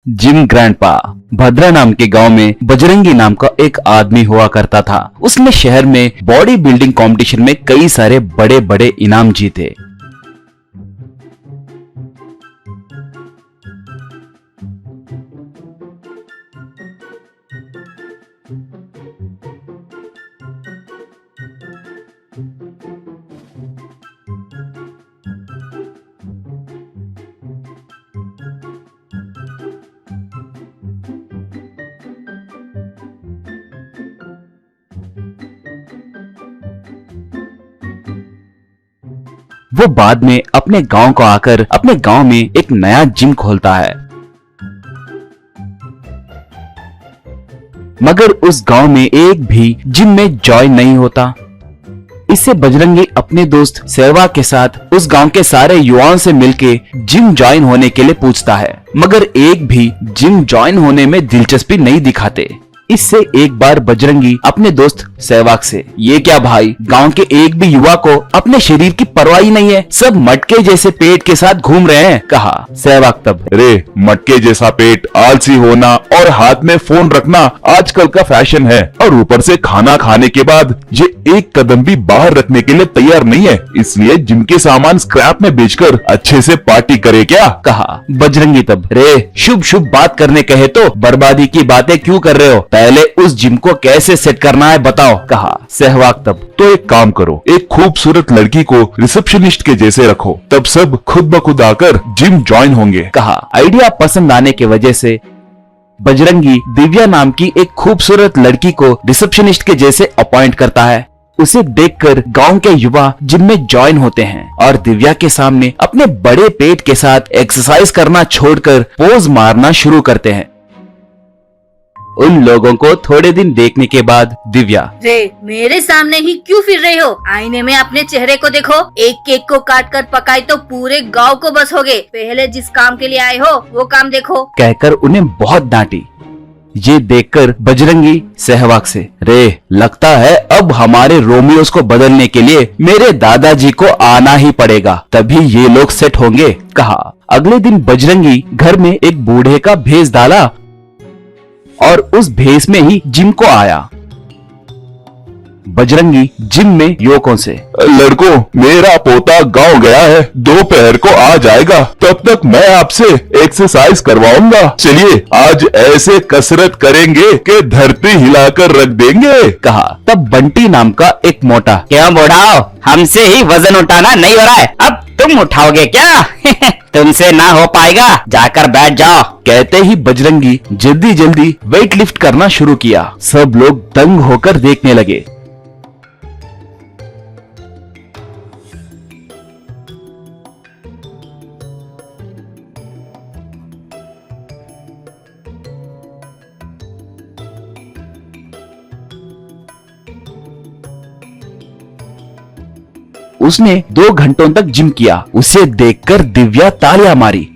Gym grandpa. भद्रा नाम के गांव में बजरंगी नाम का एक आदमी हुआ करता था। उसने शहर में बॉडी बिल्डिंग कंपटीशन में कई सारे बड़े बड़े इनाम जीते। वो बाद में अपने गांव को आकर अपने गांव में एक नया जिम खोलता है। मगर उस गांव में एक भी जिम में ज्वाइन नहीं होता। इससे बजरंगी अपने दोस्त सहवाग के साथ उस गांव के सारे युवाओं से मिलके जिम ज्वाइन होने के लिए पूछता है, मगर एक भी जिम ज्वाइन होने में दिलचस्पी नहीं दिखाते। इससे एक बार बजरंगी अपने दोस्त सहवाग से, ये क्या भाई, गांव के एक भी युवा को अपने शरीर की परवाह ही नहीं है, सब मटके जैसे पेट के साथ घूम रहे हैं, कहा। सहवाग तब, अरे मटके जैसा पेट, आलसी होना और हाथ में फोन रखना आजकल का फैशन है, और ऊपर से खाना खाने के बाद ये एक कदम भी बाहर रखने के लिए तैयार नहीं है, इसलिए जिम के सामान स्क्रैप में बेचकर अच्छे से पार्टी करे क्या, कहा। बजरंगी तब, रे शुभ शुभ बात करने कहे तो बर्बादी की बातें क्यों कर रहे हो, पहले उस जिम को कैसे सेट करना है बताओ, कहा। सहवाग तब, तो एक काम करो, एक खूबसूरत लड़की को रिसेप्शनिस्ट के जैसे रखो, तब सब खुद ब खुद आकर जिम ज्वाइन होंगे, कहा। आइडिया पसंद आने की वजह से बजरंगी दिव्या नाम की एक खूबसूरत लड़की को रिसेप्शनिस्ट के जैसे अपॉइंट करता है। उसे देखकर गांव के युवा जिम में ज्वाइन होते हैं और दिव्या के सामने अपने बड़े पेट के साथ एक्सरसाइज करना छोड़कर पोज मारना शुरू करते हैं। उन लोगों को थोड़े दिन देखने के बाद दिव्या, रे मेरे सामने ही क्यों फिर रहे हो, आईने में अपने चेहरे को देखो, एक केक को काट कर पकाई तो पूरे गांव को बस हो गए, पहले जिस काम के लिए आए हो वो काम देखो, कहकर उन्हें बहुत डांटी। ये देखकर बजरंगी सहवाग से, रे लगता है अब हमारे रोमियोस को बदलने के लिए मेरे दादाजी को आना ही पड़ेगा, तभी ये लोग सेट होंगे, कहा। अगले दिन बजरंगी घर में एक बूढ़े का भेष डाला और उस भेष में ही जिम को आया। बजरंगी जिम में युवकों से, लड़कों मेरा पोता गांव गया है, दोपहर को आ जाएगा, तब तक मैं आपसे एक्सरसाइज करवाऊंगा, चलिए आज ऐसे कसरत करेंगे कि धरती हिलाकर रख देंगे, कहा। तब बंटी नाम का एक मोटा, क्यों बुढ़ाओ, हमसे ही वजन उठाना नहीं हो रहा है, अब तुम उठाओगे क्या? तुमसे ना हो पाएगा, जाकर बैठ जाओ, कहते ही बजरंगी जल्दी जल्दी वेट लिफ्ट करना शुरू किया। सब लोग दंग होकर देखने लगे। उसने 2 घंटों तक जिम किया। उसे देखकर दिव्या तालियां मारी।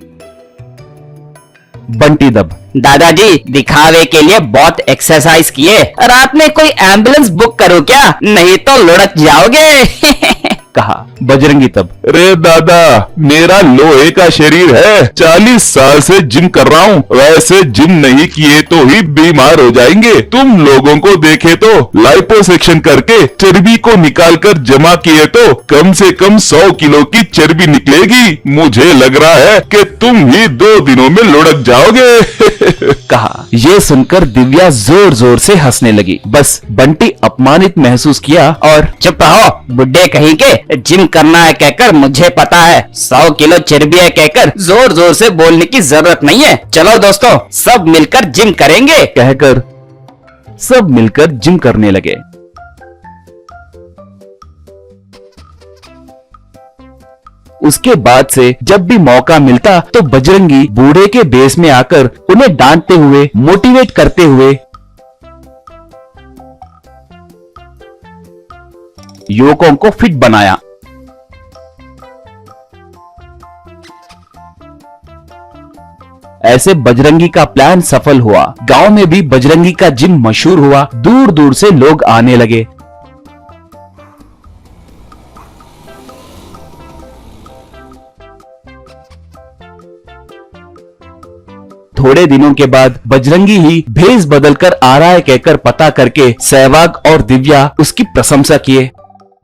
बंटी दब, दादाजी दिखावे के लिए बहुत एक्सरसाइज किए, रात में कोई एम्बुलेंस बुक करूं क्या, नहीं तो लुढ़क जाओगे, कहा। बजरंगी तब, अरे दादा मेरा लोहे का शरीर है, 40 साल से जिम कर रहा हूँ, वैसे जिम नहीं किए तो ही बीमार हो जाएंगे, तुम लोगों को देखे तो लाइपोसेक्शन करके चर्बी को निकाल कर जमा किए तो कम से कम 100 किलो की चर्बी निकलेगी, मुझे लग रहा है कि तुम ही 2 दिनों में लुढ़क जाओगे, कहा। ये सुनकर दिव्या जोर जोर से हंसने लगी। बस बंटी अपमानित महसूस किया और, चुप रहो बुड्ढे कहीं के, जिम करना है कहकर मुझे पता है, 100 किलो चर्बी है कहकर जोर जोर से बोलने की जरूरत नहीं है, चलो दोस्तों सब मिलकर जिम करेंगे, कहकर सब मिलकर जिम करने लगे। उसके बाद से जब भी मौका मिलता तो बजरंगी बूढ़े के बेस में आकर उन्हें डांटते हुए, मोटिवेट करते हुए युवकों को फिट बनाया। ऐसे बजरंगी का प्लान सफल हुआ। गांव में भी बजरंगी का जिम मशहूर हुआ। दूर दूर से लोग आने लगे। थोड़े दिनों के बाद बजरंगी ही भेष बदल कर आ रहा है कहकर पता करके सहवाग और दिव्या उसकी प्रशंसा किए।